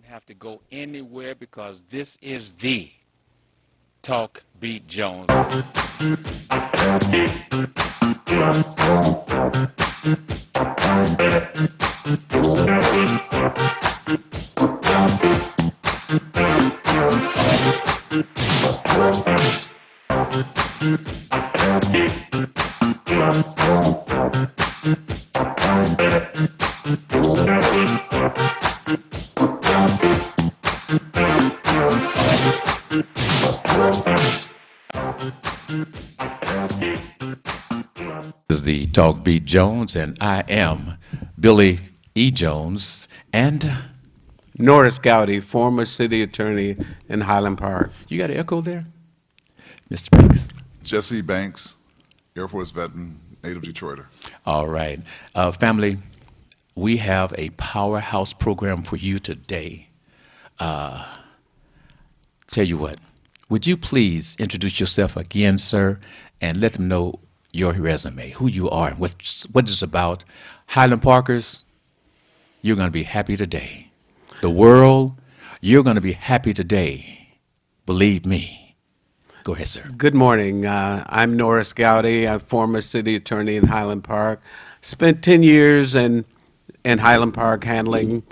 have to go anywhere because this is the Talk Beat Jones. This is the Talk Beat Jones, and I am Billy E. Jones, and Norris Gowdy, former city attorney in Highland Park. you got an echo there, Mr. Banks? Jesse Banks, Air Force veteran, native Detroiter. All right. Family, we have a powerhouse program for you today. Tell you what, would you please introduce yourself again, sir, and let them know your resume, who you are, what it's about. Highland Parkers, you're going to be happy today. The world, you're going to be happy today. Believe me. Go ahead, sir. Good morning. I'm Norris Gowdy. I'm former city attorney in Highland Park. Spent 10 years in Highland Park handling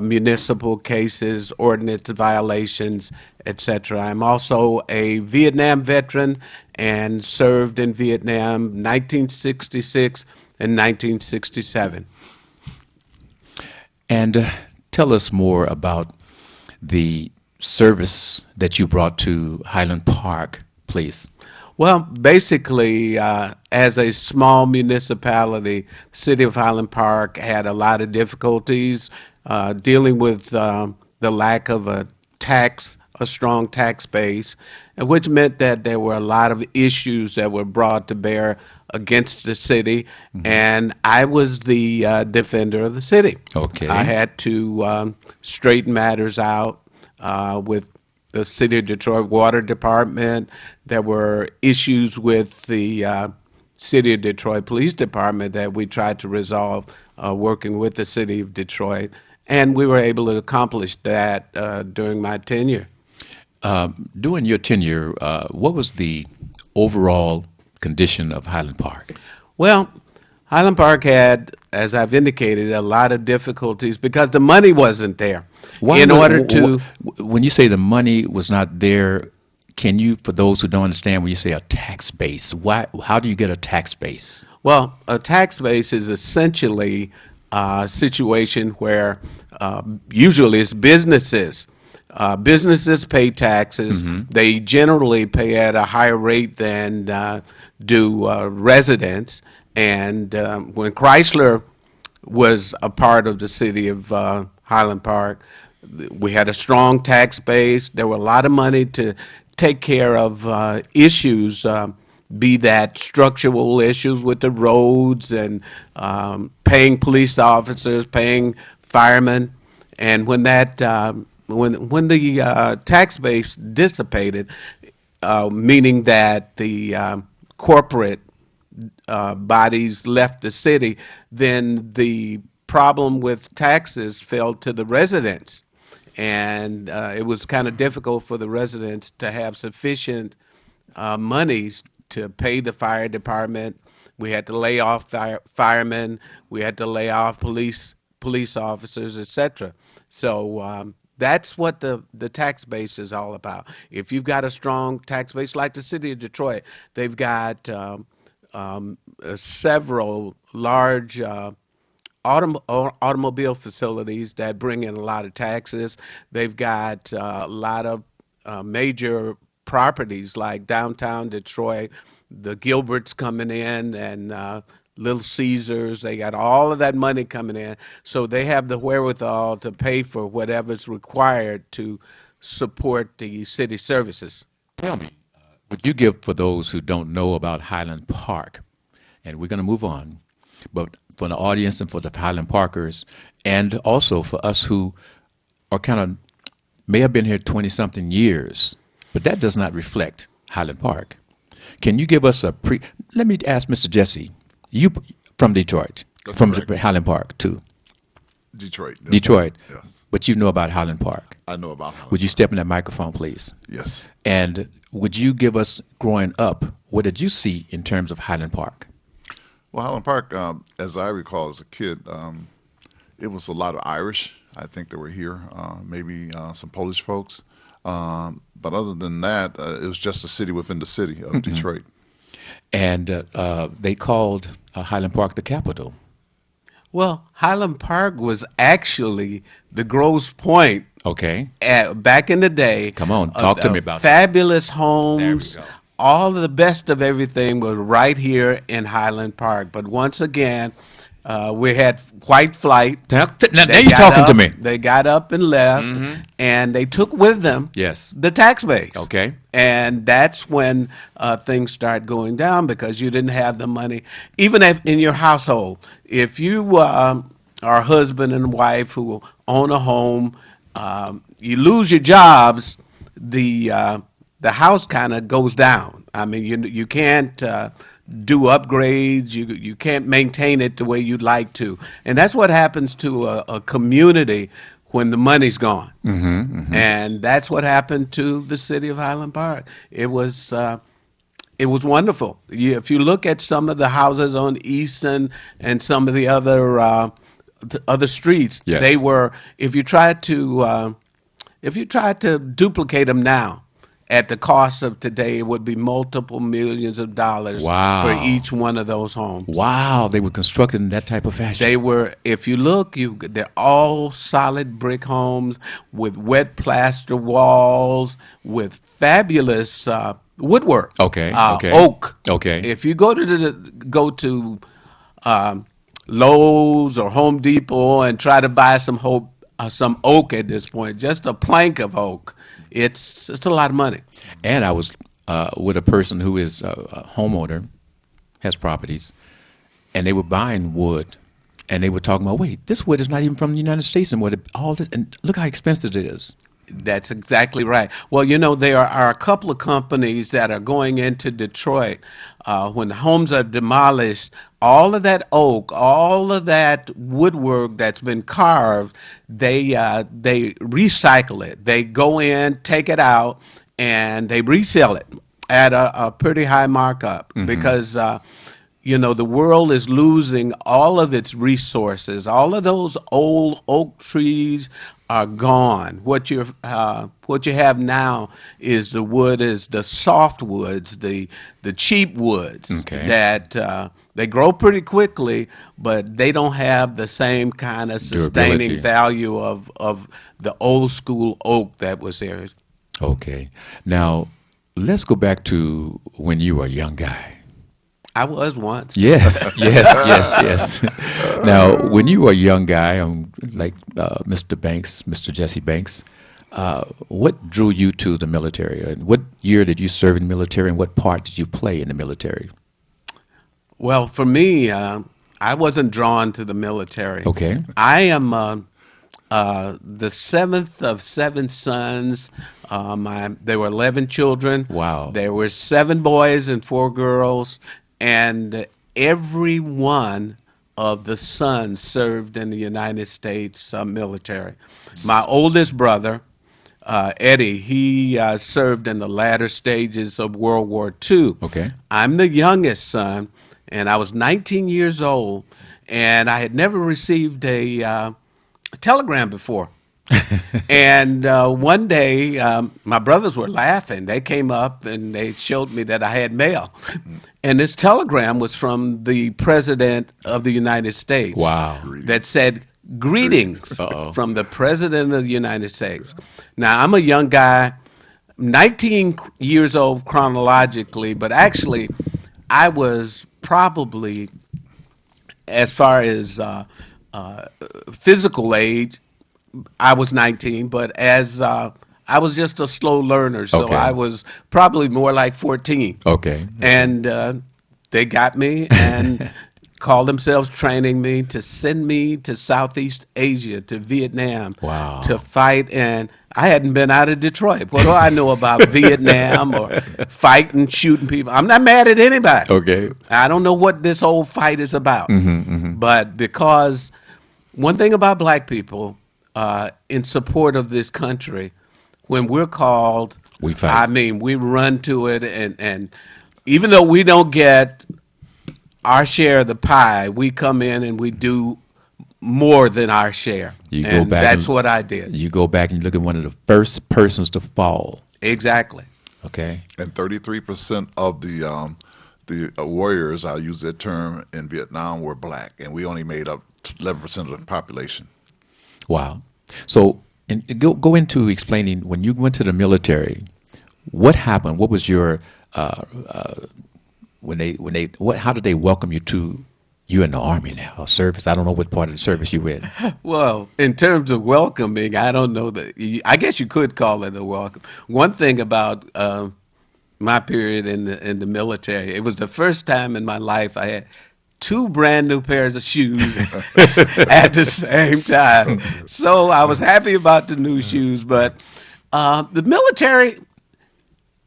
municipal cases, ordinance violations, etc. I'm also a Vietnam veteran and served in Vietnam 1966 and 1967. And tell us more about the service that you brought to Highland Park, please. Well, basically, as a small municipality, the city of Highland Park had a lot of difficulties dealing with the lack of a strong tax base, which meant that there were a lot of issues that were brought to bear against the city, and I was the defender of the city. Okay. I had to straighten matters out with the City of Detroit Water Department. There were issues with the City of Detroit Police Department that we tried to resolve working with the City of Detroit, and we were able to accomplish that during my tenure. During your tenure, what was the overall condition of Highland Park? Well, Highland Park had, as I've indicated, a lot of difficulties because the money wasn't there. When you say the money was not there, can you, for those who don't understand, when you say a tax base, how do you get a tax base? Well, a tax base is essentially a situation where usually it's businesses. Businesses pay taxes. They generally pay at a higher rate than do residents. And when Chrysler was a part of the city of Highland Park, we had a strong tax base. There were a lot of money to take care of issues, be that structural issues with the roads and paying police officers, paying firemen. And when that when the tax base dissipated, meaning that the corporate bodies left the city, then the problem with taxes fell to the residents. And it was kind of difficult for the residents to have sufficient monies to pay the fire department. We had to lay off firemen. We had to lay off police officers, etc. So that's what the tax base is all about. If you've got a strong tax base, like the city of Detroit, they've got several large automobile facilities that bring in a lot of taxes. They've got a lot of major properties like downtown Detroit, the Gilberts coming in, and Little Caesars. They got all of that money coming in, so they have the wherewithal to pay for whatever's required to support the city services. Tell me, would you give, for those who don't know about Highland Park, and we're going to move on, but for the audience and for the Highland Parkers, and also for us who are kind of may have been here 20-something years, but that does not reflect Highland Park. Can you give us let me ask Mr. Jesse, you from Detroit, That's from correct. Highland Park too. Detroit. Detroit. Yes. but you know about Highland Park. I know about Highland Would you Park. step in that microphone, please? Yes. And would you give us, growing up, what did you see in terms of Highland Park? Well, Highland Park, as I recall as a kid, it was a lot of Irish, I think, that were here, maybe some Polish folks. But other than that, it was just a city within the city of Detroit. And they called Highland Park the capital. Well, Highland Park was actually the Grosse Point Okay. back in the day. Come on, of- talk to of me about that. fabulous homes. There we go. All of the best of everything was right here in Highland Park. But once again, we had white flight. Now They you're got talking to up- me. They got up and left, and they took with them Yes. the tax base. Okay. And that's when things start going down because you didn't have the money. Even if in your household, if you are a husband and wife who own a home, you lose your jobs, the house kind of goes down. I mean, you can't do upgrades. You can't maintain it the way you'd like to, and that's what happens to a community when the money's gone. And that's what happened to the city of Highland Park. It was wonderful. If you look at some of the houses on Easton and some of the other streets, Yes. they were. If you try to duplicate them now, at the cost of today, it would be multiple millions of dollars Wow. for each one of those homes. Wow, they were constructed in that type of fashion. They were, if you look, they're all solid brick homes with wet plaster walls, with fabulous woodwork. Okay, okay. Oak. Okay. If you go to Lowe's or Home Depot and try to buy some oak at this point, just a plank of oak, it's a lot of money. And I was with a person who is a homeowner, has properties, and they were buying wood, and they were talking about, wait, this wood is not even from the United States, and all this, and look how expensive it is. That's exactly right. Well, there are a couple of companies that are going into Detroit. When the homes are demolished, all of that oak, all of that woodwork that's been carved, they recycle it. They go in, take it out, and they resell it at a pretty high markup because the world is losing all of its resources. All of those old oak trees are gone. What you have now is the soft woods, the cheap woods Okay. that they grow pretty quickly, but they don't have the same kind of sustaining Durability. value of the old school oak that was there. Okay. Now, let's go back to when you were a young guy. I was once. Yes, yes. Now, when you were a young guy, like Mr. Banks, Mr. Jesse Banks, what drew you to the military? And what year did you serve in the military, and what part did you play in the military? Well, for me, I wasn't drawn to the military. Okay. I am the seventh of seven sons. There were 11 children. Wow. There were 7 boys and 4 girls, and every one of the sons served in the United States military. My oldest brother, Eddie, he served in the latter stages of World War II. Okay. I'm the youngest son, and I was 19 years old, and I had never received a telegram before. And one day, my brothers were laughing. They came up and they showed me that I had mail. And this telegram was from the President of the United States. Wow. That said, greetings Uh-oh. from the President of the United States. Now, I'm a young guy, 19 years old chronologically, but actually, I was probably, as far as physical age, I was 19, but as I was just a slow learner, so Okay. I was probably more like 14. Okay. And they got me and called themselves training me to send me to Southeast Asia, to Vietnam, Wow. to fight. And I hadn't been out of Detroit. What do I know about Vietnam or fighting, shooting people? I'm not mad at anybody. Okay. I don't know what this whole fight is about. But because one thing about black people, in support of this country. When we're called, We fight. I mean, we run to it, and even though we don't get our share of the pie, we come in and we do more than our share. You go And back that's and- what I did. You go back and you look at one of the first persons to fall. Exactly. Okay. And 33% of the warriors, I'll use that term, in Vietnam were black, and we only made up 11% of the population. Wow. So, and go into explaining when you went to the military, what happened? What was your how did they welcome you to? You in the Army now, or service? I don't know what part of the service you in. Well, in terms of welcoming, I don't know that. I guess you could call it a welcome. One thing about my period in the military, it was the first time in my life I had two brand new pairs of shoes at the same time. So I was happy about the new shoes, but the military.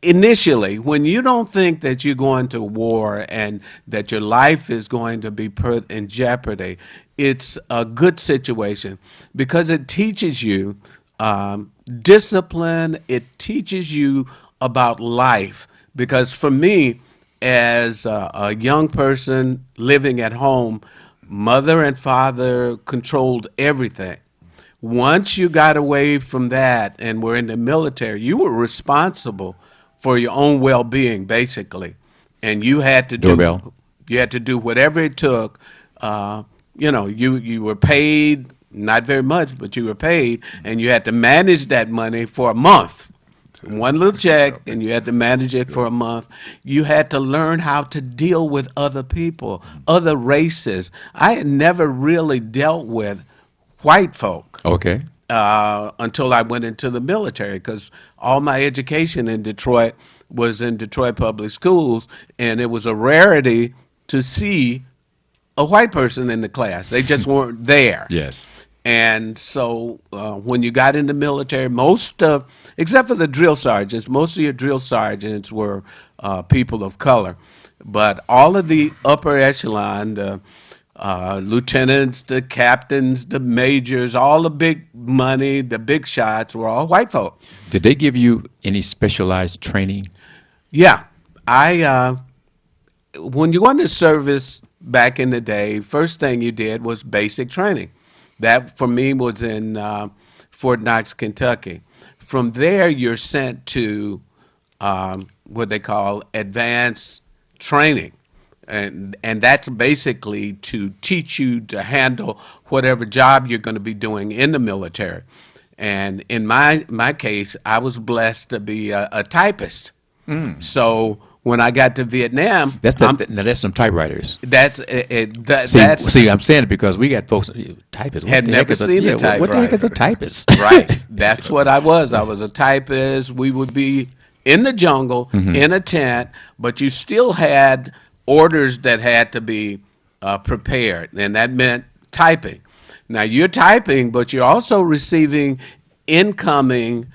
Initially, when you don't think that you're going to war and that your life is going to be put in jeopardy, it's a good situation because it teaches you discipline. It teaches you about life. Because for me, as a young person living at home, mother and father controlled everything. Once you got away from that and were in the military, you were responsible for your own well-being, basically, and you had to do whatever it took. You were paid not very much, but you were paid, and you had to manage that money for a month. One little check, and you had to manage it for a month. You had to learn how to deal with other people, other races. I had never really dealt with white folk. Okay. Until I went into the military, because all my education in Detroit was in Detroit Public Schools, and it was a rarity to see a white person in the class. They just weren't there. Yes. And so when you got in the military, except for the drill sergeants, most of your drill sergeants were people of color. But all of the upper echelon, the lieutenants, the captains, the majors, all the big money, the big shots were all white folk. Did they give you any specialized training? Yeah. When you went to service back in the day, first thing you did was basic training. That, for me, was in Fort Knox, Kentucky. From there, you're sent to what they call advanced training. And that's basically to teach you to handle whatever job you're going to be doing in the military. And in my case, I was blessed to be a typist. So when I got to Vietnam, That's some typewriters. that's See, I'm saying it because we got folks typists. What Had the never heck is seen a What the heck is a typist? right. That's what I was. I was a typist. We would be in the jungle in a tent, but you still had orders that had to be prepared, and that meant typing. Now you're typing, but you're also receiving incoming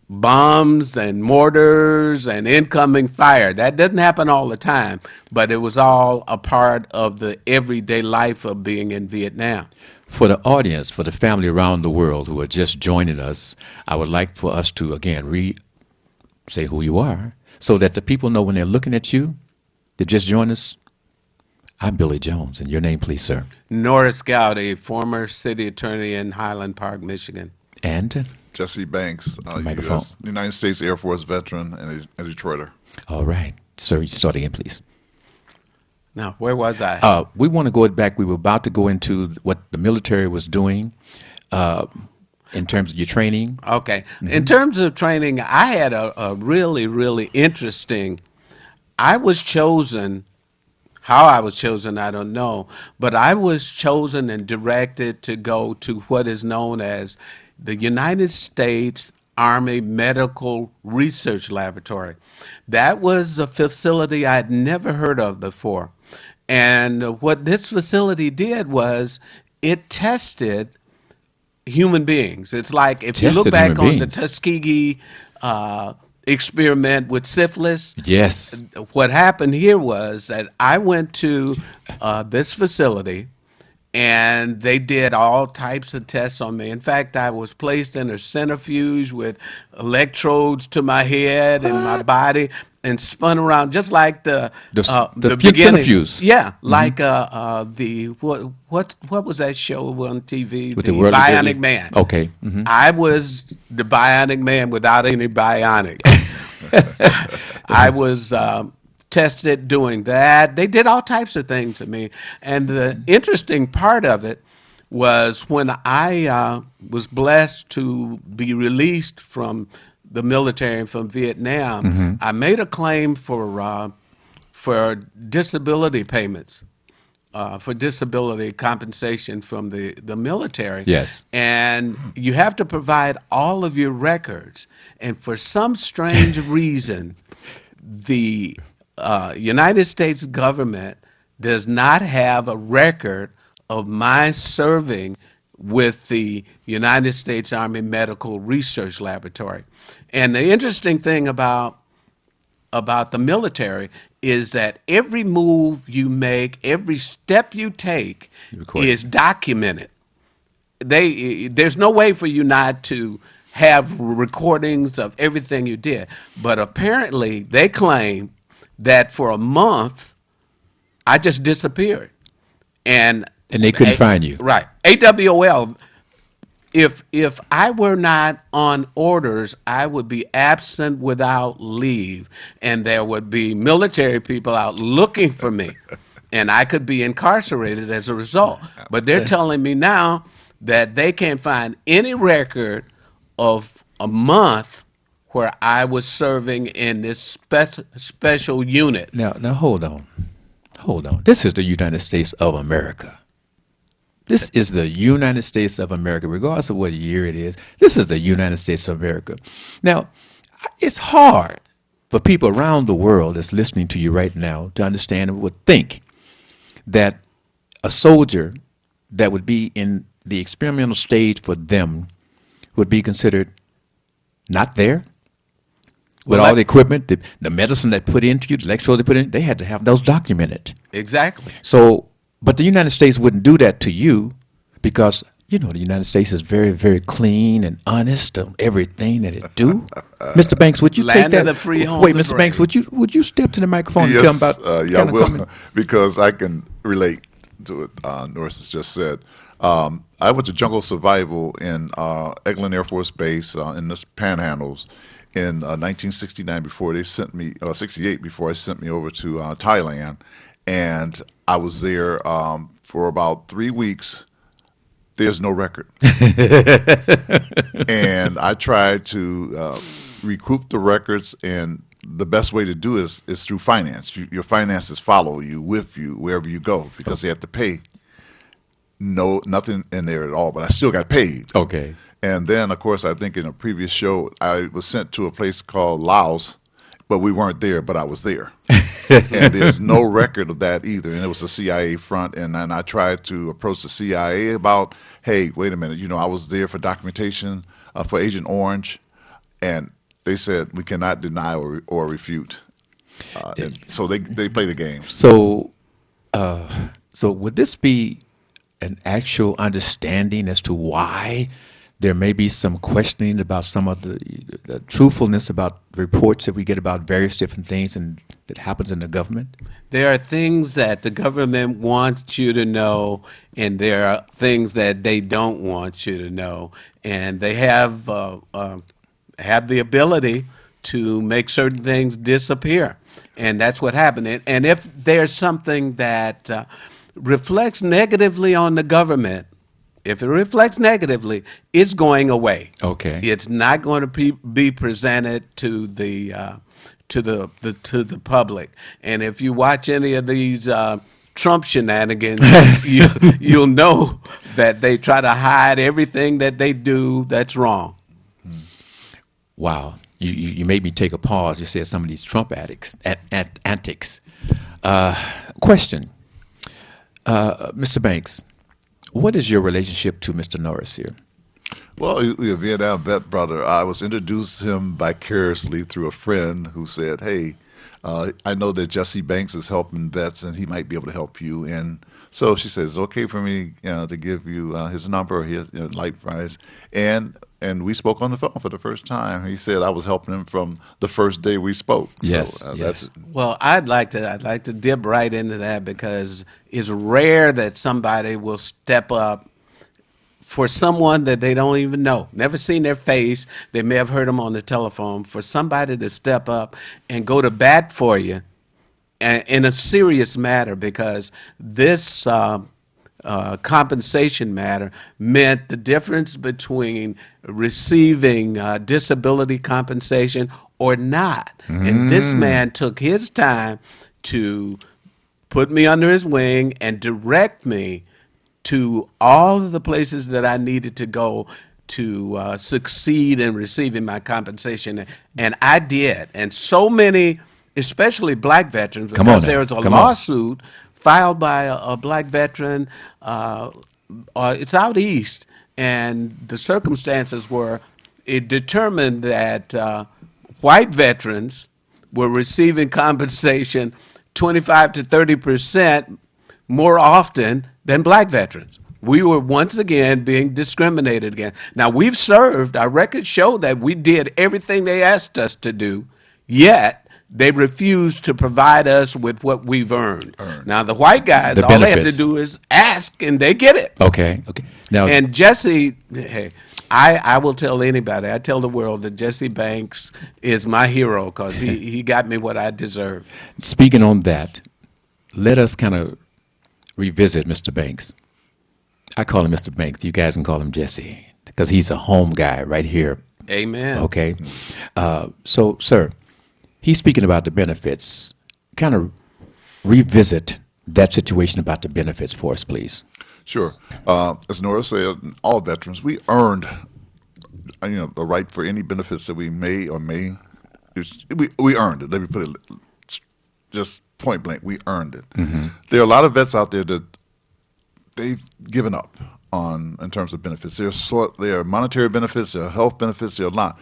bombs and mortars and incoming fire. That doesn't happen all the time, but it was all a part of the everyday life of being in Vietnam. For the audience, for the family around the world who are just joining us, I would like for us to, again, say who you are so that the people know when they're looking at you, they just joined us. I'm Billy Jones, and your name, please, sir. Norris Gowdy, former city attorney in Highland Park, Michigan. And? Jesse Banks, Microphone. United States Air Force veteran and a Detroiter. All right. Sir, you start again, please. Now, where was I? We want to go back. We were about to go into what the military was doing in terms of your training. Okay. In terms of training, I had a really, really interesting. I was chosen. How I was chosen, I don't know. But I was chosen and directed to go to what is known as the United States Army Medical Research Laboratory. That was a facility I'd never heard of before. And what this facility did was it tested human beings. It's like if you look Tested back human on the beings. Tuskegee experiment with syphilis. and they did all types of tests on me. In fact, I was placed in a centrifuge with electrodes to my head and my body, and spun around just like the beginning. Centrifuge. Yeah, like the what was that show on TV? With the the World of Bionic Deadly- Man. Okay. Mhm. I was the Bionic Man without any bionic. I was tested doing that. They did all types of things to me. And the interesting part of it was when I was blessed to be released from the military and from Vietnam, I made a claim for disability payments. For disability compensation from the military. Yes. And you have to provide all of your records. And for some strange reason, the United States government does not have a record of my serving with the United States Army Medical Research Laboratory. And the interesting thing about the military is that every move you make, every step you take is documented. There's no way for you not to have recordings of everything you did. But apparently they claim that for a month I just disappeared. And they couldn't find you. Right. AWOL, if I were not on orders, I would be absent without leave, and there would be military people out looking for me, and I could be incarcerated as a result. But they're telling me now that they can't find any record of a month where I was serving in this special unit. Now hold on. This is the United States of America. This is the United States of America, regardless of what year it is. This is the United States of America. Now, it's hard for people around the world that's listening to you right now to understand and would think that a soldier that would be in the experimental stage for them would be considered not there. With all the equipment, the medicine that put into you, the electrodes they put in, they had to have those documented. Exactly. So, but the United States wouldn't do that to you because, the United States is very, very clean and honest on everything that it do. Mr. Banks, would you Land take that? of the free, home Wait, of the Mr. Banks, brave. would you step to the microphone and Yes, tell them about? yeah, I kinda will, coming- because I can relate to what Norris has just said. I went to jungle survival in Eglin Air Force Base in the Panhandles in 1969 before they sent me, 68 before I sent me over to Thailand. And I was there for about 3 weeks. There's no record. And I tried to recoup the records, and the best way to do it is through finance. Your finances follow you, with you, wherever you go, because they have to pay. Nothing in there at all, but I still got paid. Okay. And then, of course, I think in a previous show, I was sent to a place called Laos, but we weren't there, but I was there. And there's no record of that either. And it was a CIA front. And then I tried to approach the CIA about, hey, wait a minute, I was there for documentation for Agent Orange. And they said, we cannot deny or refute. And so they play the games. So would this be an actual understanding as to why there may be some questioning about some of the truthfulness about reports that we get about various different things and that happens in the government? There are things that the government wants you to know, and there are things that they don't want you to know, and they have the ability to make certain things disappear, and that's what happened. And if there's something that reflects negatively on the government, if it reflects negatively, it's going away. Okay. It's not going to be presented to the public. And if you watch any of these Trump shenanigans, you'll know that they try to hide everything that they do that's wrong. Wow. You made me take a pause. You said some of these Trump antics. Question. Mr. Banks, what is your relationship to Mr. Norris here? Well, he's a Vietnam vet brother. I was introduced to him vicariously through a friend who said, hey, I know that Jesse Banks is helping vets, and he might be able to help you. And so she says, it's okay for me to give you his number, his light price. And we spoke on the phone for the first time. He said I was helping him from the first day we spoke. Yes, So, yes. Well, I'd like to dip right into that because it's rare that somebody will step up for someone that they don't even know, never seen their face. They may have heard them on the telephone. For somebody to step up and go to bat for you in a serious matter, because this compensation matter meant the difference between receiving disability compensation or not. And this man took his time to put me under his wing and direct me to all of the places that I needed to go to succeed in receiving my compensation. And I did. And so many, especially black veterans, Come on because now. there was a Come on. lawsuit filed by a black veteran. It's out east. And the circumstances were, it determined that white veterans were receiving compensation 25 to 30% more often than black veterans. We were once again being discriminated against. Now, we've served, our records show that we did everything they asked us to do, yet they refused to provide us with what we've earned. Now, the white guys, The all they have to benefits. do is ask and they get it. Okay. Now, And Jesse, hey, I will tell anybody, I tell the world that Jesse Banks is my hero because he got me what I deserve. speaking on that, let us kind of revisit Mr. Banks. I call him Mr. Banks. You guys can call him Jesse because he's a home guy right here. Amen. Okay. So, sir, he's speaking about the benefits. Kind of revisit that situation about the benefits for us, please. Sure. As Nora said, all veterans, we earned, the right for any benefits that we may or may. We earned it. Let me put it just point blank. We earned it. There are a lot of vets out there that they've given up on in terms of benefits. There are monetary benefits, there are health benefits, there are a lot.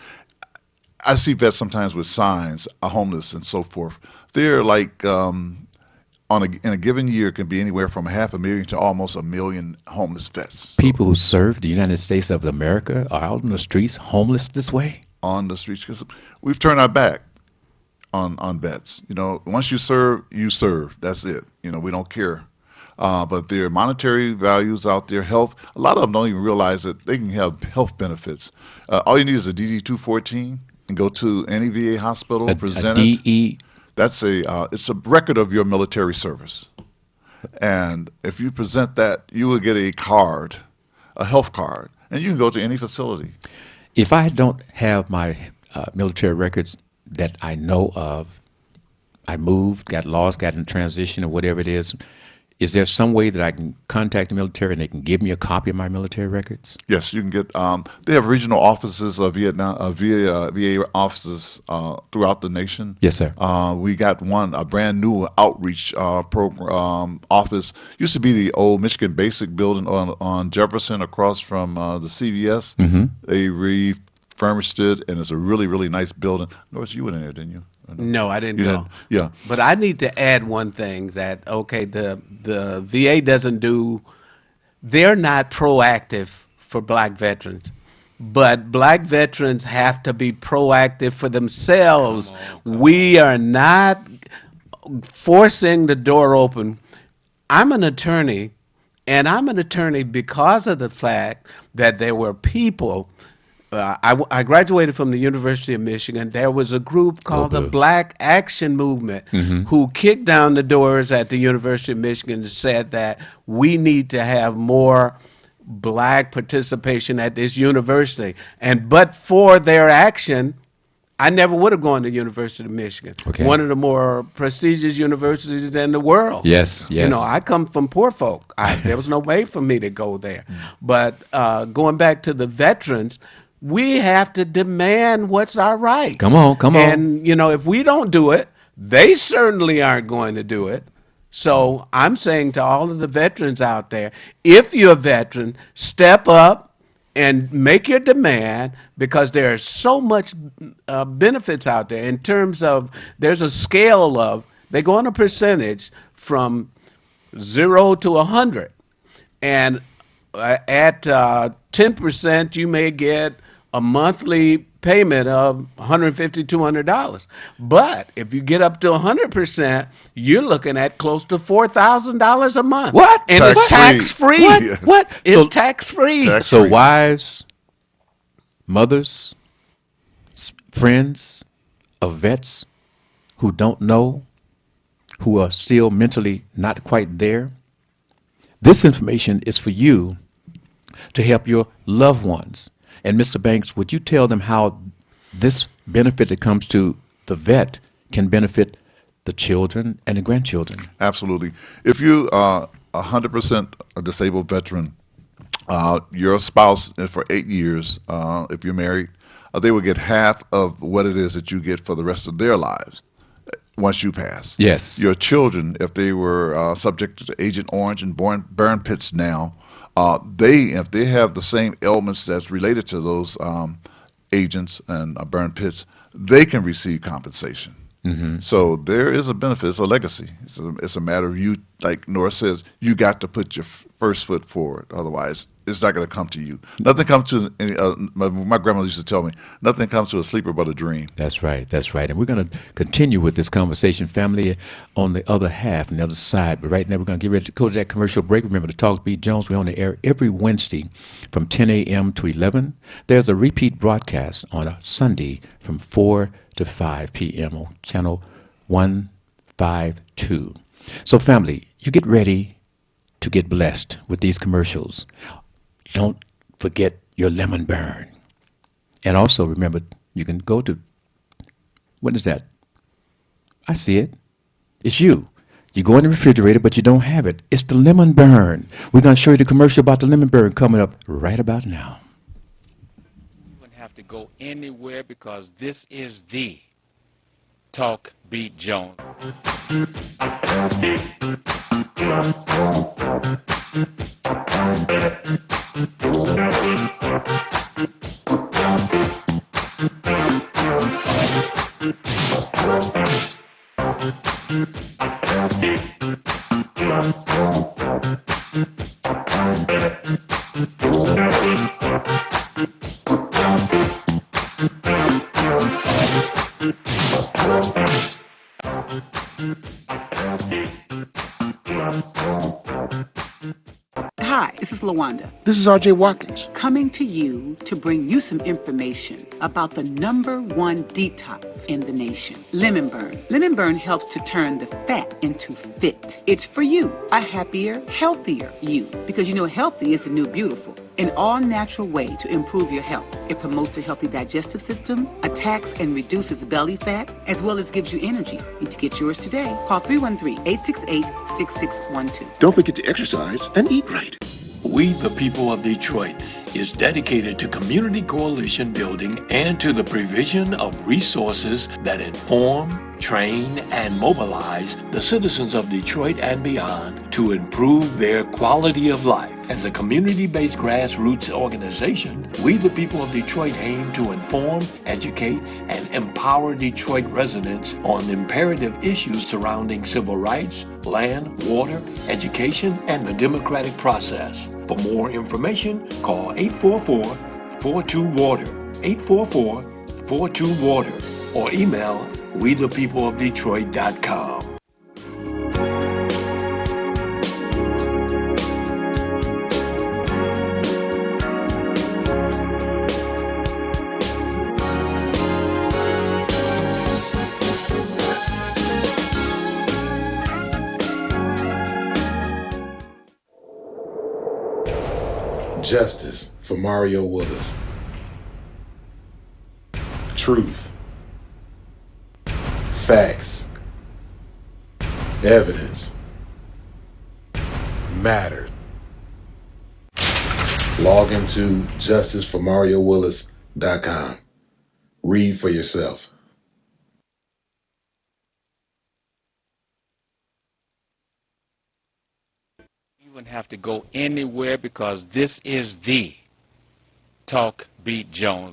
I see vets sometimes with signs, are homeless and so forth. They're like in a given year can be anywhere from 500,000 to almost 1 million homeless vets People who serve the United States of America are out on the streets homeless this way. on the streets because we've turned our back on vets. Once you serve. That's it. We don't care. But there are monetary values out there. Health. A lot of them don't even realize that they can have health benefits. All you need is a DD-214 and go to any VA hospital, present it. DE. That's it's a record of your military service. And if you present that, you will get a card, a health card, and you can go to any facility. If I don't have my military records that I know of, I moved, got lost, got in transition, or whatever it is there some way that I can contact the military and they can give me a copy of my military records? Yes, you can get. They have regional offices of Vietnam, VA offices throughout the nation. Yes, sir. We got a brand new outreach program office. Used to be the old Michigan Basic building on Jefferson, across from the CVS. They refurnished it, and it's a really, really nice building. Norris, you went in there, didn't you? No, I didn't You go. didn't? Yeah. But I need to add one thing that, okay, the VA doesn't do, they're not proactive for black veterans. But black veterans have to be proactive for themselves. We are not forcing the door open. I'm an attorney, and I'm an attorney because of the fact that there were people. I graduated from the University of Michigan. There was a group called the Black Action Movement who kicked down the doors at the University of Michigan and said that we need to have more black participation at this university. And but for their action, I never would have gone to the University of Michigan, one of the more prestigious universities in the world. Yes. I come from poor folk. There was no way for me to go there. But going back to the veterans, we have to demand what's our right. Come on. And, if we don't do it, they certainly aren't going to do it. So I'm saying to all of the veterans out there, if you're a veteran, step up and make your demand, because there are so much benefits out there in terms of there's a scale of, they go on a percentage from 0 to 100. And at 10%, you may get a monthly payment of $150, $200. But if you get up to 100%, you're looking at close to $4,000 a month. What? And Tax it's tax free. free. What? Yeah. What? It's So- tax free. Tax- So free. wives, mothers, friends of vets who don't know, who are still mentally not quite there, this information is for you to help your loved ones. And Mr. Banks, would you tell them how this benefit that comes to the vet can benefit the children and the grandchildren? Absolutely. If you are 100% a disabled veteran, your spouse for 8 years, if you're married, they will get half of what it is that you get for the rest of their lives once you pass. Yes. Your children, if they were subject to Agent Orange and burn pits now, if they have the same ailments that's related to those agents and burn pits, they can receive compensation. So there is a benefit. It's a legacy. It's a matter of you, like Nora says, you got to put your first foot forward. Otherwise, it's not going to come to you. Nothing comes to, my grandma used to tell me, nothing comes to a sleeper but a dream. That's right. That's right. And we're going to continue with this conversation, family, on the other half, on the other side. But right now, we're going to get ready to go to that commercial break. Remember, to Talk Beat Jones, we're on the air every Wednesday from 10 a.m. to 11. There's a repeat broadcast on a Sunday from 4 to 5 p.m. on channel 152. So, family, you get ready to get blessed with these commercials. Don't forget your lemon burn. And also remember, you can go to, what is that? I see it. It's you. You go in the refrigerator, but you don't have it. It's the lemon burn. We're going to show you the commercial about the lemon burn coming up right about now. You wouldn't have to go anywhere because this is the Talk Beat Jones. Hi, this is LaWanda, This is RJ Watkins. coming to you to bring you some information about the #1 detox in the nation, Lemon Burn. Lemon Burn helps to turn the fat into fit. It's for you, a happier, healthier you, because you know healthy is the new beautiful. An all-natural way to improve your health. It promotes a healthy digestive system, attacks and reduces belly fat, as well as gives you energy. Need to get yours today. Call 313-868-6612. Don't forget to exercise and eat right. We, the people of Detroit, is dedicated to community coalition building and to the provision of resources that inform, train, and mobilize the citizens of Detroit and beyond to improve their quality of life. As a community-based grassroots organization, we, the people of Detroit, aim to inform, educate, and empower Detroit residents on imperative issues surrounding civil rights, land, water, education, and the democratic process. For more information, call 844-42-WATER, 844-42-WATER, or email wethepeopleofdetroit.com. Justice for Mario Willis. Truth. Facts. Evidence. Matter. Log into justiceformariowillis.com. Read for yourself. You wouldn't have to go anywhere because this is the Talk Beat Jones.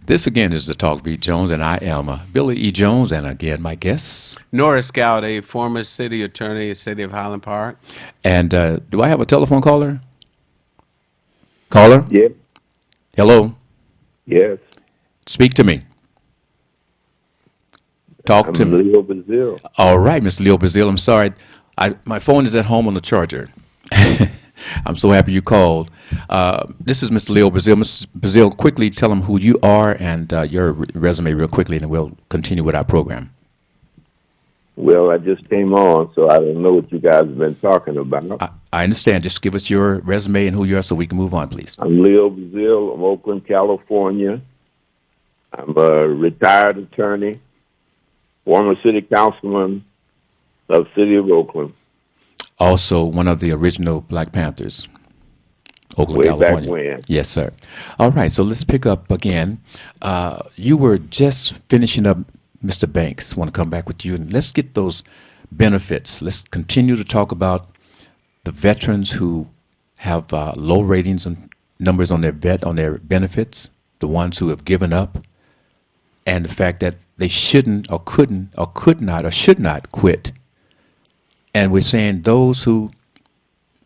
This again is the Talk Beat Jones, and I am Billy E. Jones, and again my guest. Norris Scout, a former city attorney, city of Highland Park. And do I have a telephone caller? Caller? Yeah. Hello? Yes. Speak to me. Talk to me. Leo Brazil. All right, Mr. Leo Brazil. I'm sorry. My phone is at home on the charger. I'm so happy you called. This is Mr. Leo Brazil. Mr. Brazil, quickly tell them who you are and your resume real quickly, and we'll continue with our program. Well, I just came on, so I don't know what you guys have been talking about. I understand. Just give us your resume and who you are so we can move on, please. I'm Leo Brazil of Oakland, California. I'm a retired attorney, former city councilman of the city of Oakland. Also, one of the original Black Panthers, Oakland, Way California. back when. Yes, sir. All right, so let's pick up again. You were just finishing up Mr. Banks. Want to come back with you, and let's get those benefits. Let's continue to talk about the veterans who have low ratings and numbers on their benefits, the ones who have given up, and the fact that they shouldn't or couldn't or could not or should not quit. And we're saying those who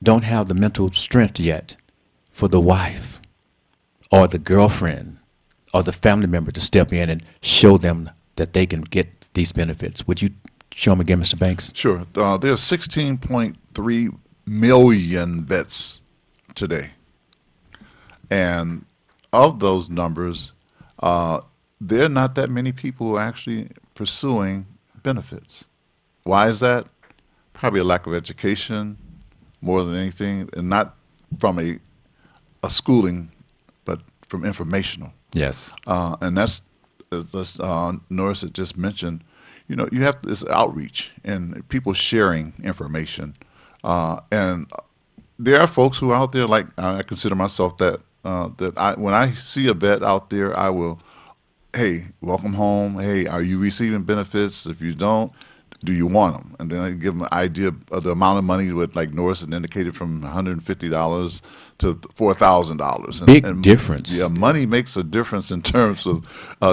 don't have the mental strength yet for the wife or the girlfriend or the family member to step in and show them that they can get these benefits. Would you show them again, Mr. Banks? Sure. There's 16.3 million vets today. And of those numbers, there are not that many people who are actually pursuing benefits. Why is that? Probably a lack of education more than anything, and not from a schooling, but from informational. Yes. And that's, as Norris had just mentioned, you have this outreach and people sharing information. And there are folks who are out there, like I consider myself that when I see a vet out there, I will, hey, welcome home. Hey, are you receiving benefits? If you don't, do you want them? And then I give them an idea of the amount of money, with, like Norris had indicated, from $150 to $4,000. Big difference. Yeah, money makes a difference in terms of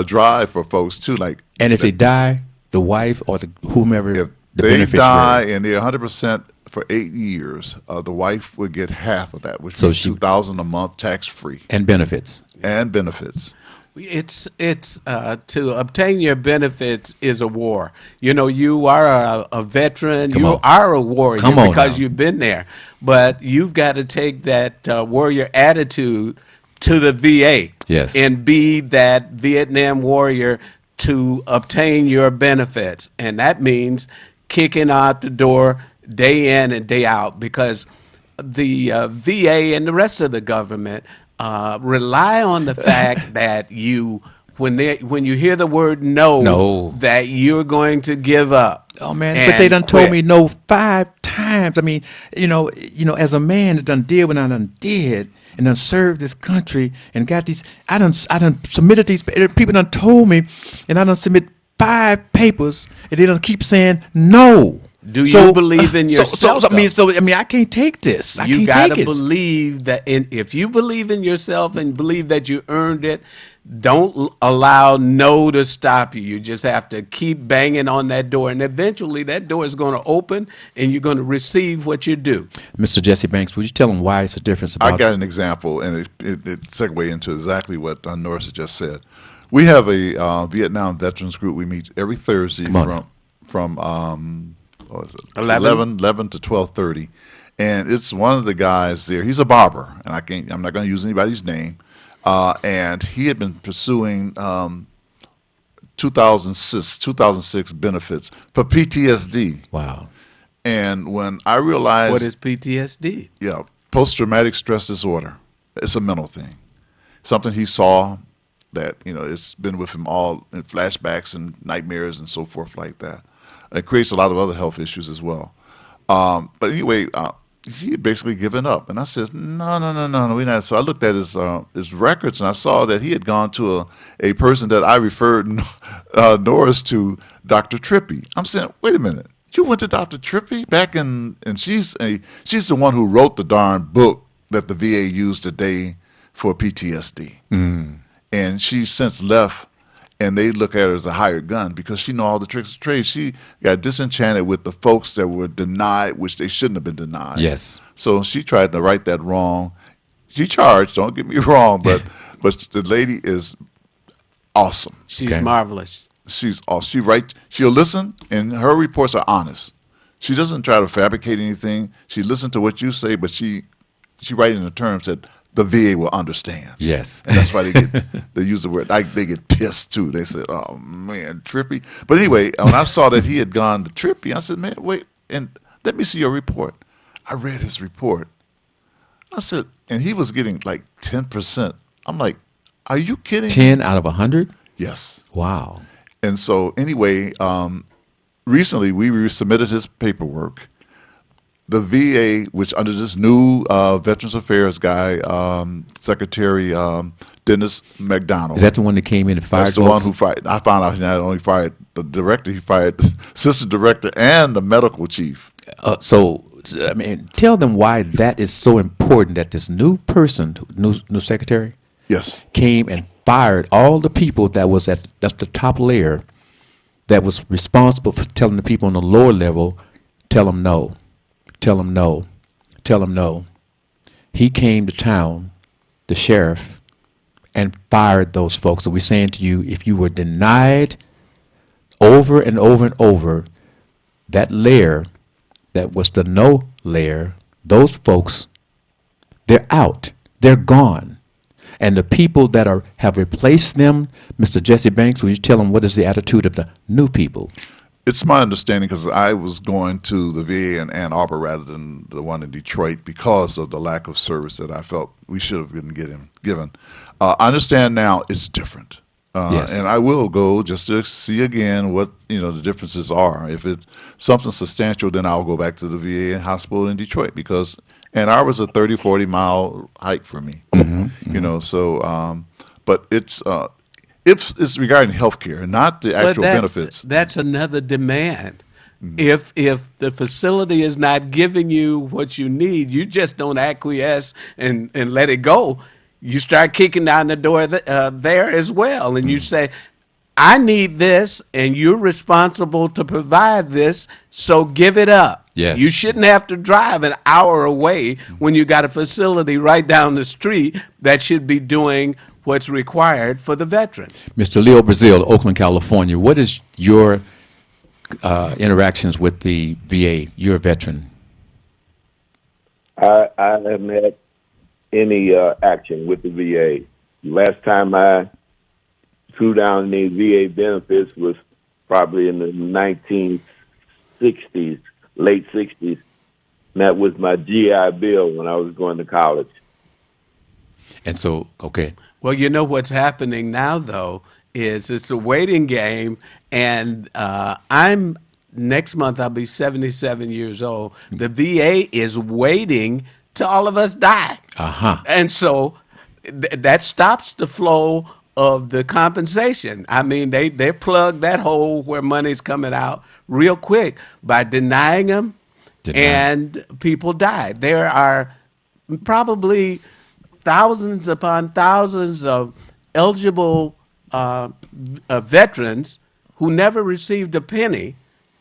drive for folks too. And if they die, the wife or whomever, if the they beneficiary. die and they're 100% for 8 years, the wife would get half of that, which is $2,000 a month, tax free, and benefits. It's to obtain your benefits is a war. You are a veteran. You are a warrior because you've been there. But you've got to take that warrior attitude to the VA. Yes. And be that Vietnam warrior to obtain your benefits. And that means kicking out the door day in and day out, because the VA and the rest of the government rely on the fact that when you hear the word no, that you're going to give up. Oh man, but they done told me no 5 times. I mean, as a man that done did what I done did and done served this country and got these, I done submitted these. People done told me, and I done submit 5 papers, and they done keep saying no. Do you believe in yourself? I can't take this. You got to believe that. If you believe in yourself and believe that you earned it, don't allow no to stop you. You just have to keep banging on that door, and eventually that door is going to open, and you're going to receive what you do. Mr. Jesse Banks, would you tell them why it's a difference? I got an example, and it segues into exactly what Norris had just said. We have a Vietnam Veterans Group. We meet every Thursday from 11 to 12:30, and it's one of the guys there. He's a barber, and I'm not going to use anybody's name. And he had been pursuing 2006 benefits for PTSD. Wow. And when I realized, what is PTSD? Yeah, post-traumatic stress disorder. It's a mental thing. Something he saw that, it's been with him all in flashbacks and nightmares and so forth like that. It creates a lot of other health issues as well. But anyway, he had basically given up. And I said, no, we're not. So I looked at his records, and I saw that he had gone to a person that I referred Norris to, Dr. Trippy. I'm saying, wait a minute. You went to Dr. Trippy back and she's the one who wrote the darn book that the VA used today for PTSD. And she's since left, and they look at her as a hired gun because she know all the tricks of trade. She got disenchanted with the folks that were denied, which they shouldn't have been denied. Yes. So she tried to right that wrong. She charged, don't get me wrong, but the lady is awesome. She's marvelous. She's awesome. She'll listen, and her reports are honest. She doesn't try to fabricate anything. She listens to what you say, but she writes in the terms that the VA will understand. Yes. And that's why they use the word, they get pissed too. They said, oh man, Trippy. But anyway, when I saw that he had gone to Trippy, I said, man, wait, and let me see your report. I read his report. I said, and he was getting like 10%. I'm like, are you kidding? 10 out of 100? Yes. Wow. And so anyway, recently we submitted his paperwork. The VA, which under this new Veterans Affairs guy, Secretary Dennis McDonald. Is that the one that came in and fired? That's the one who fired. I found out he not only fired the director, he fired the assistant director and the medical chief. So, I mean, tell them why that is so important that this new person, new secretary, Yes. came and fired all the people that's the top layer that was responsible for telling the people on the lower level, tell them no. Tell him no. Tell him no. He came to town, the sheriff, and fired those folks. So we're saying to you, if you were denied over and over and over, that layer, that was the no layer, those folks, they're out. They're gone. And the people that have replaced them, Mr. Jesse Banks, will you tell them what is the attitude of the new people? It's my understanding, because I was going to the VA in Ann Arbor rather than the one in Detroit because of the lack of service that I felt we should have been given. I understand now it's different. Yes. And I will go just to see again what the differences are. If it's something substantial, then I'll go back to the VA hospital in Detroit, because Ann Arbor's a 30, 40-mile hike for me. So, but it's if it's regarding health care, not the actual benefits. That's another demand. If the facility is not giving you what you need, you just don't acquiesce and let it go. You start kicking down the door there as well, and you say, I need this, and you're responsible to provide this, so give it up. Yes. You shouldn't have to drive an hour away when you got a facility right down the street that should be doing what's required for the veterans. Mr. Leo Brazil, Oakland, California, what is your interactions with the VA? You're a veteran. I haven't had any action with the VA. Last time I threw down any VA benefits was probably in the 1960s, late 60s. And that was my GI Bill when I was going to college. And so, okay. Well, you know what's happening now, though, is it's a waiting game, and next month I'll be 77 years old. The VA is waiting till all of us die. And so that stops the flow of the compensation. I mean, they plug that hole where money's coming out real quick by denying them, and people die. There are probably thousands upon thousands of eligible veterans who never received a penny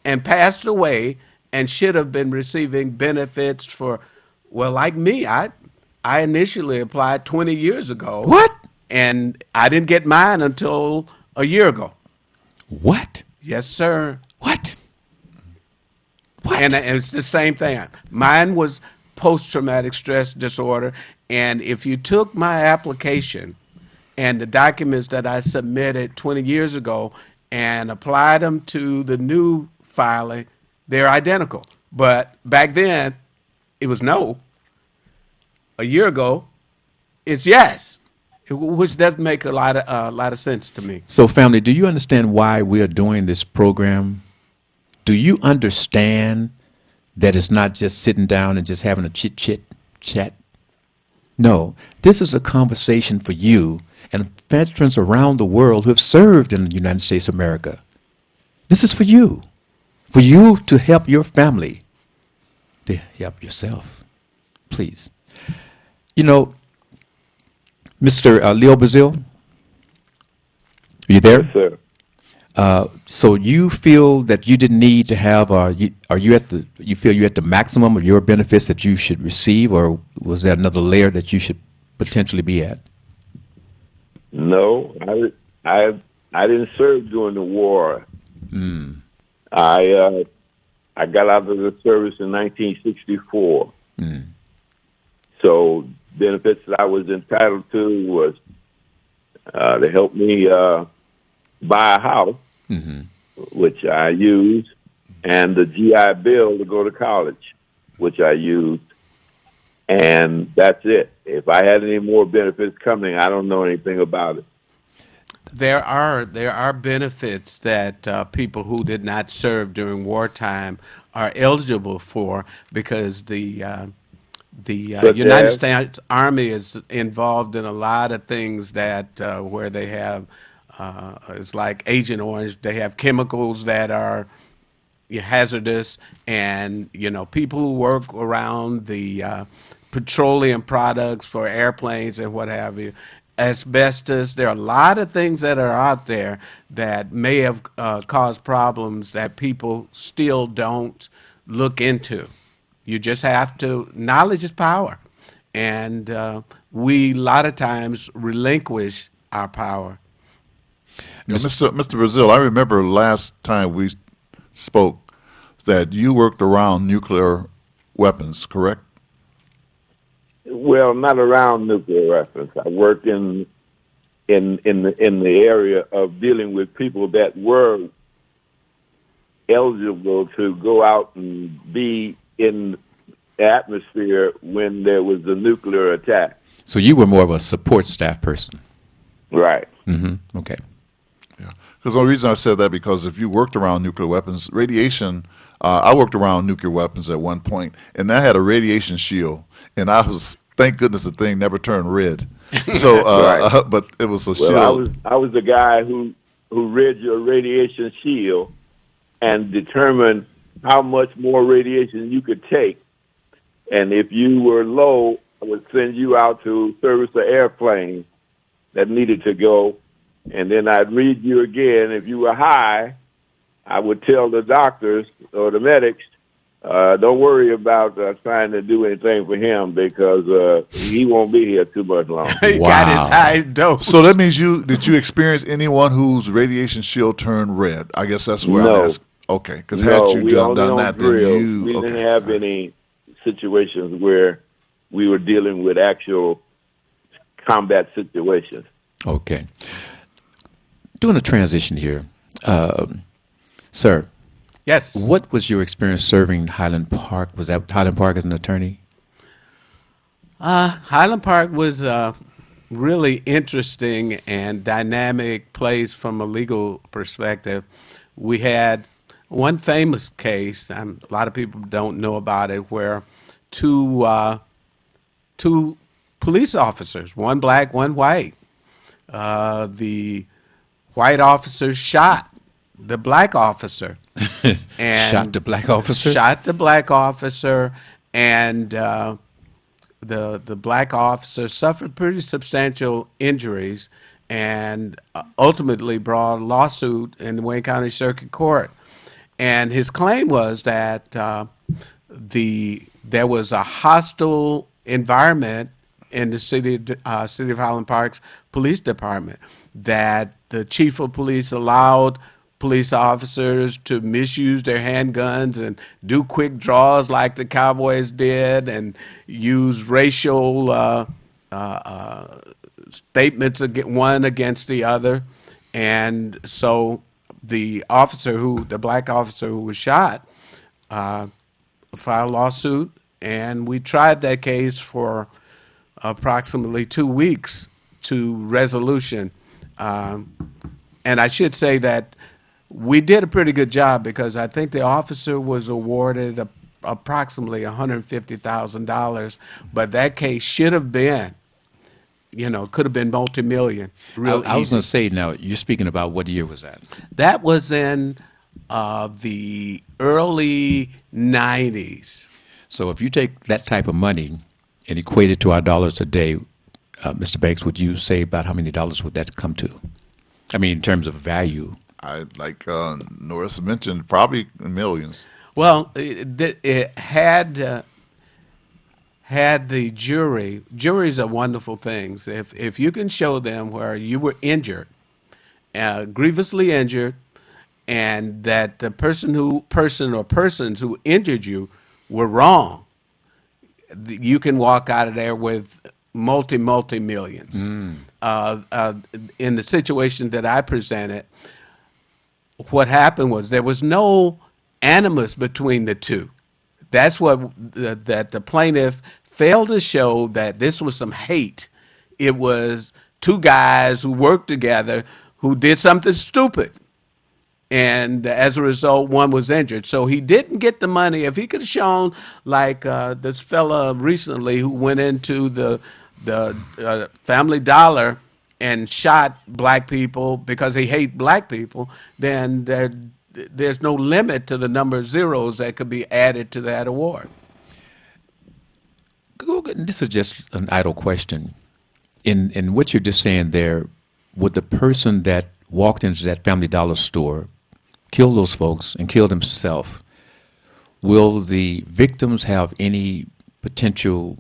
and passed away and should have been receiving benefits for, well, like me, I initially applied 20 years ago. What? And I didn't get mine until a year ago. What? Yes, sir. What? What? And it's the same thing. Mine was post-traumatic stress disorder. And if you took my application and the documents that I submitted 20 years ago and applied them to the new filing, they're identical. But back then, it was no. a year ago, it's yes, which doesn't make a lot of sense to me. So, family, do you understand why we are doing this program? Do you understand that it's not just sitting down and just having a chat? No, this is a conversation for you and veterans around the world who have served in the United States of America. This is for you to help your family, to help yourself. Please. You know, Mr. Leo Brazil, are you there? Yes, sir. So you feel that you didn't need to have, you feel you're at the maximum of your benefits that you should receive, or was there another layer that you should potentially be at? No, I didn't serve during the war. I got out of the service in 1964. So benefits that I was entitled to was to help me buy a house, which I used, and the GI Bill to go to college, which I used, and that's it. If I had any more benefits coming, I don't know anything about it. There are benefits that people who did not serve during wartime are eligible for, because the United States Army is involved in a lot of things that where they have it's like Agent Orange. They have chemicals that are hazardous, and people who work around the petroleum products for airplanes and what have you. Asbestos. There are a lot of things that are out there that may have caused problems that people still don't look into. You just have to, knowledge is power. And we, a lot of times, relinquish our power. Mr. Brazil, I remember last time we spoke that you worked around nuclear weapons, correct? Well, not around nuclear weapons. I worked in the area of dealing with people that were eligible to go out and be in the atmosphere when there was a nuclear attack. So you were more of a support staff person. Right. Okay. Yeah. Because the reason I said that, because if you worked around nuclear weapons, radiation, I worked around nuclear weapons at one point, and I had a radiation shield, and thank goodness the thing never turned red. So, Right. But it was a Well, shield. I was the guy who read your radiation shield and determined how much more radiation you could take. And if you were low, I would send you out to service the airplane that needed to go. And then I'd read you again. If you were high, I would tell the doctors or the medics, don't worry about trying to do anything for him, because he won't be here too much longer. He got his high dose. So that means did you experience anyone whose radiation shield turned red? I guess that's where No. I'm asking. Okay, because No, had you we done only that, on drill. then you... We okay. didn't have any situations where we were dealing with actual combat situations. Okay. Doing a transition here. Sir, Yes. what was your experience serving Highland Park? Was that Highland Park as an attorney? Highland Park was a really interesting and dynamic place from a legal perspective. We had one famous case, a lot of people don't know about it, where two police officers, one black, one white. The white officer shot the black officer. And Shot the black officer? Shot the black officer, and the black officer suffered pretty substantial injuries, and ultimately brought a lawsuit in the Wayne County Circuit Court. And his claim was that there was a hostile environment in the city of Highland Park's police department, that the chief of police allowed police officers to misuse their handguns and do quick draws like the Cowboys did, and use racial statements one against the other. And so the black officer who was shot, filed a lawsuit, and we tried that case for approximately 2 weeks to resolution. And I should say that we did a pretty good job because I think the officer was awarded approximately $150,000, but that case should have been, could have been multi-million. I was going to say, now, you're speaking about what year was that? That was in the early 90s. So if you take that type of money and equate it to our dollars today, Mr. Banks, would you say about how many dollars would that come to? I mean, in terms of value. Like Norris mentioned, probably millions. Well, it had the juries are wonderful things. If you can show them where you were injured, grievously injured, and that the person or persons who injured you were wrong, you can walk out of there with multi millions. In the situation that I presented, what happened was there was no animus between the two. That's what that the plaintiff failed to show, that this was some hate. It was two guys who worked together who did something stupid. And as a result, one was injured. So he didn't get the money. If he could have shown, like this fella recently who went into the Family Dollar and shot black people because he hates black people, then there's no limit to the number of zeros that could be added to that award. This is just an idle question. In what you're just saying there, would the person that walked into that Family Dollar store, kill those folks, and killed himself, will the victims have any potential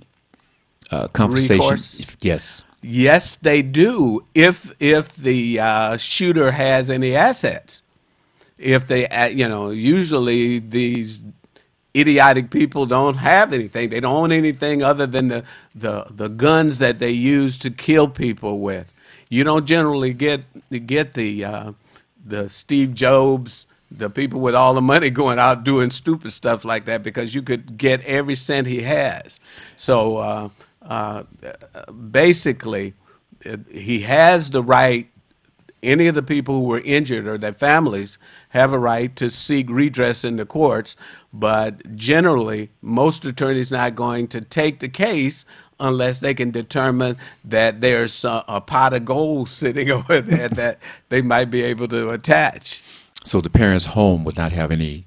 compensation? Recourse? Yes. Yes, they do. If the shooter has any assets, if they, usually these idiotic people don't have anything. They don't own anything other than the guns that they use to kill people with. You don't generally get the Steve Jobs, the people with all the money going out doing stupid stuff like that, because you could get every cent he has. So basically, he has the right. Any of the people who were injured or their families have a right to seek redress in the courts, but generally, most attorneys not going to take the case unless they can determine that there's a pot of gold sitting over there that they might be able to attach. So the parents' home would not have any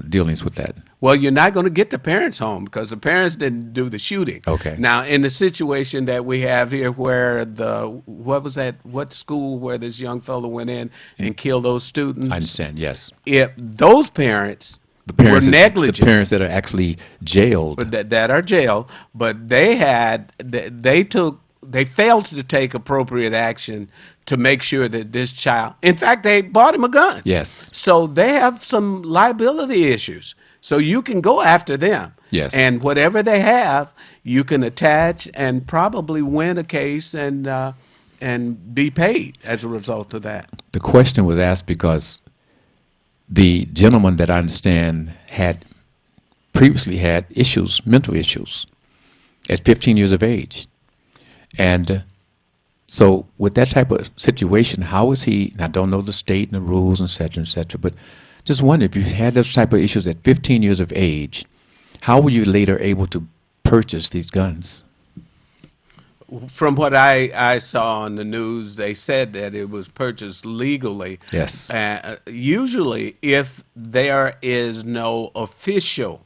dealings with that? Well, you're not going to get the parents home because the parents didn't do the shooting. Okay. Now, in the situation that we have here where what school where this young fellow went in and killed those students? I understand, yes. If those parents were negligent. The parents that are actually jailed. That are jailed, but they failed to take appropriate action to make sure that this child, in fact, they bought him a gun. Yes. So they have some liability issues. So you can go after them. Yes. And whatever they have, you can attach and probably win a case and be paid as a result of that. The question was asked because the gentleman that I understand had previously had issues, mental issues, at 15 years of age. And so with that type of situation, how is he, and I don't know the state and the rules, et cetera, but just wonder if you had those type of issues at 15 years of age, how were you later able to purchase these guns? From what I saw on the news, they said that it was purchased legally. Yes. Usually, if there is no official,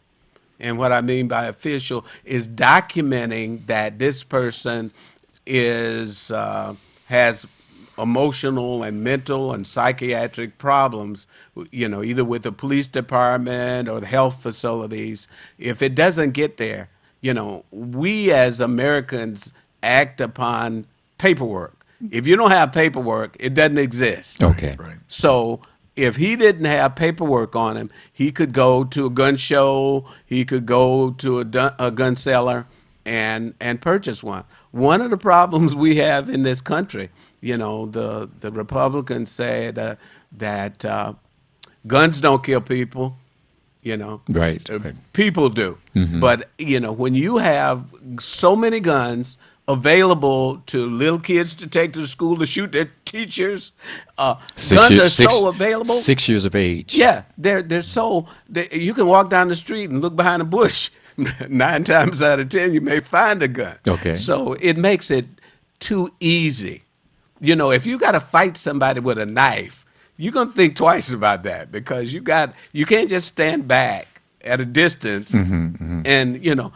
and what I mean by official is documenting that this person has emotional and mental and psychiatric problems, either with the police department or the health facilities. If it doesn't get there, we as Americans act upon paperwork. If you don't have paperwork, it doesn't exist. Okay. Right. So if he didn't have paperwork on him, he could go to a gun show, he could go to a gun seller and purchase one. One of the problems we have in this country, the Republicans said that guns don't kill people, you know. Right, right. People do. But, you know, when you have so many guns available to little kids to take to school to shoot their teachers, guns are so available. 6 years of age. Yeah, they're so, you can walk down the street and look behind a bush. 9 times out of 10, you may find a gun. Okay. So it makes it too easy. You know, if you got to fight somebody with a knife, you're going to think twice about that, because you can't just stand back at a distance and, you know,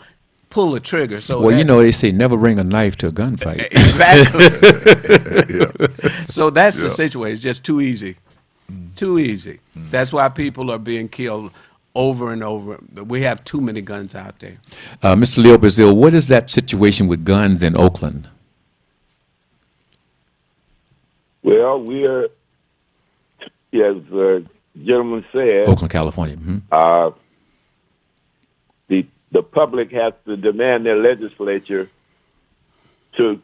pull the trigger. So Well, you know, they say never bring a knife to a gunfight. exactly. So that's the situation. It's just too easy. Too easy. That's why people are being killed over and over. We have too many guns out there. Mr. Leo Brazil, what is that situation with guns in Oakland? Well, we are, as the gentleman said, Oakland, California. Mhm. The public has to demand their legislature to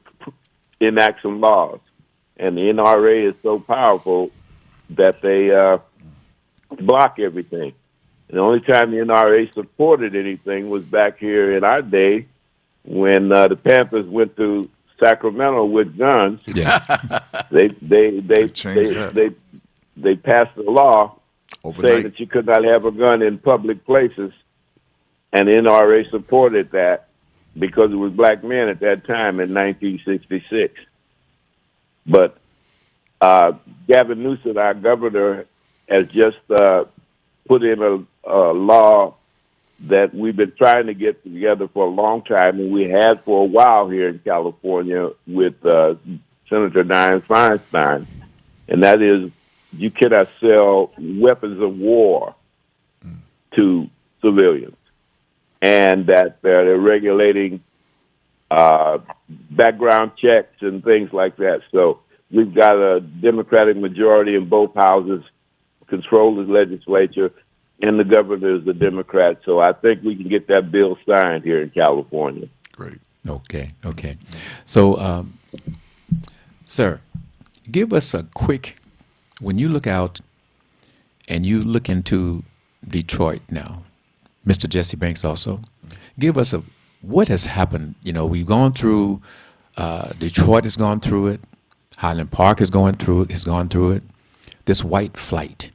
enact some laws, and the NRA is so powerful that they block everything. And the only time the NRA supported anything was back here in our day when the Panthers went to Sacramento with guns. Yeah. They changed that. they passed a law Overnight. saying that you could not have a gun in public places, and the NRA supported that because it was black men at that time in 1966. But Gavin Newsom, our governor, has just put in a law that we've been trying to get together for a long time, and we had for a while here in California with Senator Dianne Feinstein, and that is you cannot sell weapons of war to civilians, and that they're regulating background checks and things like that. So we've got a Democratic majority in both houses, control the legislature, and the governor is a Democrat. So I think we can get that bill signed here in California. Great. Okay. So, sir, give us a quick, when you look out and you look into Detroit now, Mr. Jesse Banks also, give us what has happened. You know, we've gone through, Detroit has gone through it, Highland Park has gone through it, this white flight.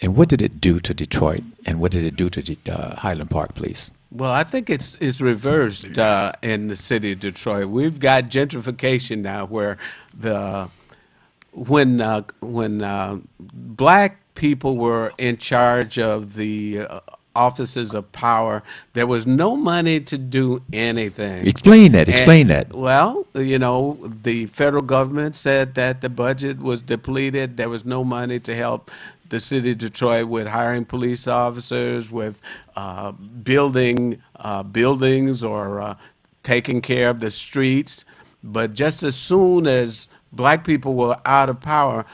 And what did it do to Detroit, and what did it do to Highland Park, please? Well, I think it's reversed in the city of Detroit. We've got gentrification now, where when black people were in charge of the offices of power, there was no money to do anything. Explain that. Well, you know, the federal government said that the budget was depleted. There was no money to help the city of Detroit with hiring police officers, with building buildings or taking care of the streets. But just as soon as black people were out of power,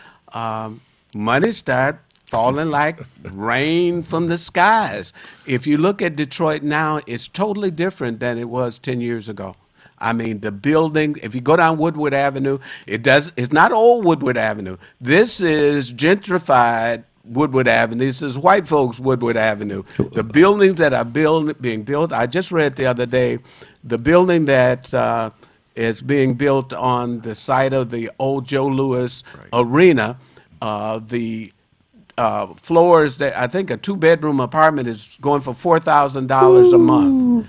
money started falling like rain from the skies. If you look at Detroit now, it's totally different than it was 10 years ago. I mean, the building, if you go down Woodward Avenue, it's not old Woodward Avenue. This is gentrified Woodward Avenue. This is white folks' Woodward Avenue. The buildings that are being built, I just read the other day, the building that is being built on the site of the old Joe Louis Arena, the floors, that I think a 2-bedroom apartment is going for $4,000 a month.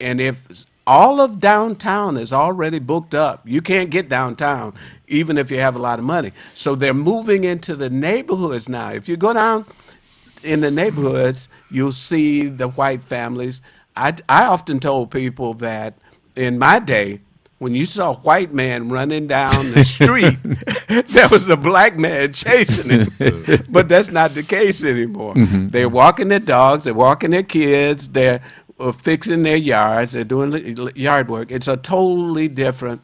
And if all of downtown is already booked up, you can't get downtown even if you have a lot of money. So they're moving into the neighborhoods now. If you go down in the neighborhoods, you'll see the white families. I often told people that in my day, when you saw a white man running down the street, there was a black man chasing him. But that's not the case anymore. They're walking their dogs, they're walking their kids, they're fixing their yards, they're doing yard work. It's a totally different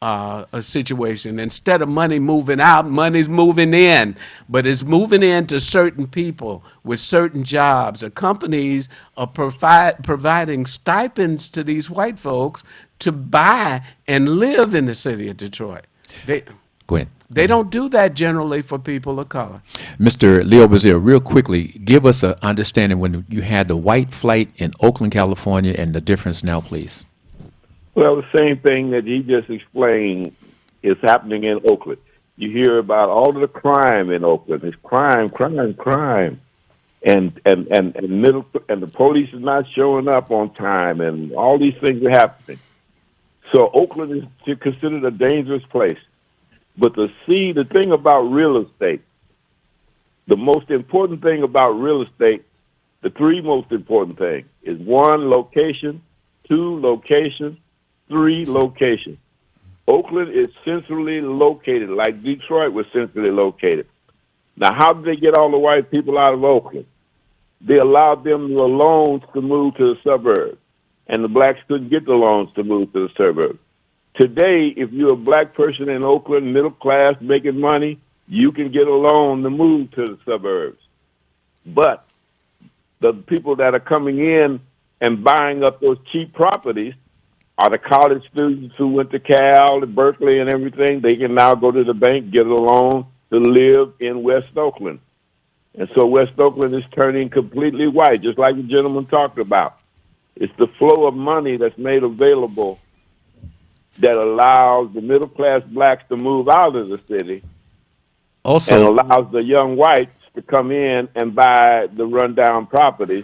a situation. Instead of money moving out, money's moving in, but it's moving in to certain people with certain jobs. The companies are providing stipends to these white folks to buy and live in the city of Detroit. Go ahead. They don't do that generally for people of color. Mr. Leo Brazil, real quickly, give us an understanding when you had the white flight in Oakland, California, and the difference now, please. Well, the same thing that he just explained is happening in Oakland. You hear about all of the crime in Oakland. It's crime, and the police is not showing up on time, and all these things are happening. So Oakland is considered a dangerous place. But the thing about real estate, the most important thing about real estate, the three most important things is 1, location, 2, location, 3, location. Oakland is centrally located, like Detroit was centrally located. Now, how did they get all the white people out of Oakland? They allowed them the loans to move to the suburbs, and the blacks couldn't get the loans to move to the suburbs. Today, if you're a black person in Oakland, middle class, making money, you can get a loan to move to the suburbs. But the people that are coming in and buying up those cheap properties are the college students who went to Cal and Berkeley and everything. They can now go to the bank, get a loan to live in West Oakland. And so West Oakland is turning completely white, just like the gentleman talked about. It's the flow of money that's made available that allows the middle-class blacks to move out of the city and allows the young whites to come in and buy the rundown properties,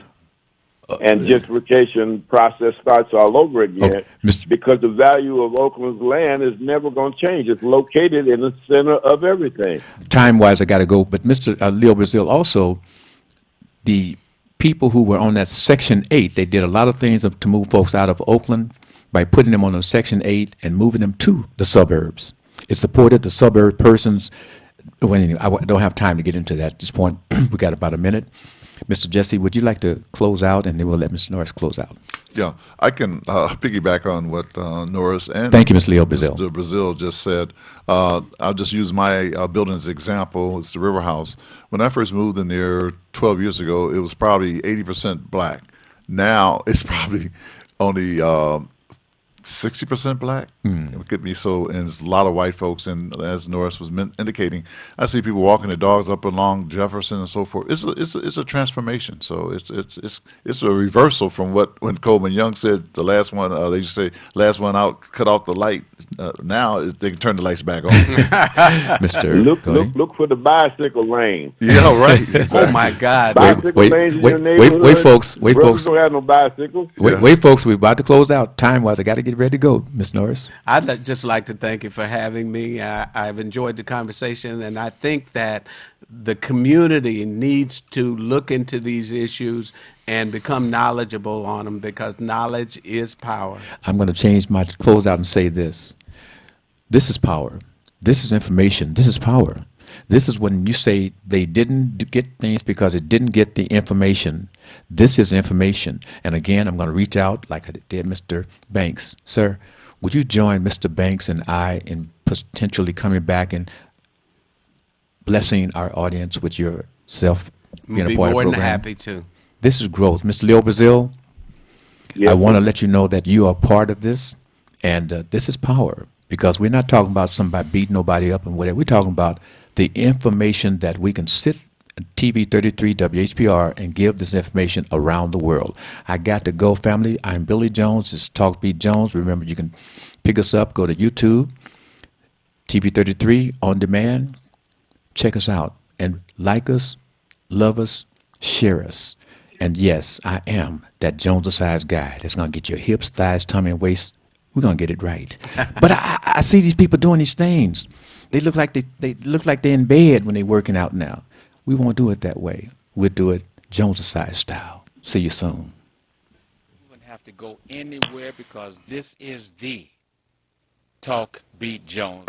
and gentrification process starts all over again because the value of Oakland's land is never going to change. It's located in the center of everything. Time-wise, I got to go. But Mr. Leo Brazil, also, the people who were on that Section 8, they did a lot of things to move folks out of Oakland by putting them on a Section 8 and moving them to the suburbs. It supported the suburb persons. I don't have time to get into that at this point. We got about a minute. Mr. Jesse, would you like to close out, and then we'll let Mr. Norris close out? Yeah, I can piggyback on what Norris and thank you, Mr. Leo Brazil. Mr. Brazil just said. I'll just use my building as an example. It's the River House. When I first moved in there 12 years ago, it was probably 80% black. Now it's probably only 60% black. It could be so, and there's a lot of white folks. And as Norris was indicating, I see people walking their dogs up along Jefferson and so forth. It's a transformation. So it's a reversal from when Coleman Young said the last one. They used to say last one out, cut off the light. Now they can turn the lights back on. Mr. Look for the bicycle lane. Yeah, right. Exactly. Oh my God! Wait, folks. Don't have no bicycles. Wait, folks. We're about to close out. Time-wise, I got to get ready to go, Ms. Norris. I'd just like to thank you for having me. I've enjoyed the conversation, and I think that the community needs to look into these issues and become knowledgeable on them, because knowledge is power. I'm going to change my closeout and say this. This is power. This is information. This is power. This is when you say they didn't get things because it didn't get the information. This is information. And again, I'm going to reach out like I did Mr. Banks. Sir, would you join Mr. Banks and I in potentially coming back and blessing our audience with yourself being a part of the program? We'd be more than happy to. This is growth. Mr. Leo Brazil, I want to let you know that you are part of this, and this is power, because we're not talking about somebody beating nobody up and whatever. We're talking about the information that we can sit at TV 33 WHPR and give this information around the world. I got to go, family. I'm Billy Jones. It's Talk Beat Jones. Remember, you can pick us up, go to YouTube, TV 33 on demand. Check us out and like us, love us, share us. And yes, I am that Jones-sized guy that's going to get your hips, thighs, tummy, and waist. We're going to get it right. But I see these people doing these things. They look like they're in bed when they're working out now. We won't do it that way. We'll do it Jones-sized style. See you soon. You wouldn't have to go anywhere, because this is the Talk Beat Jones.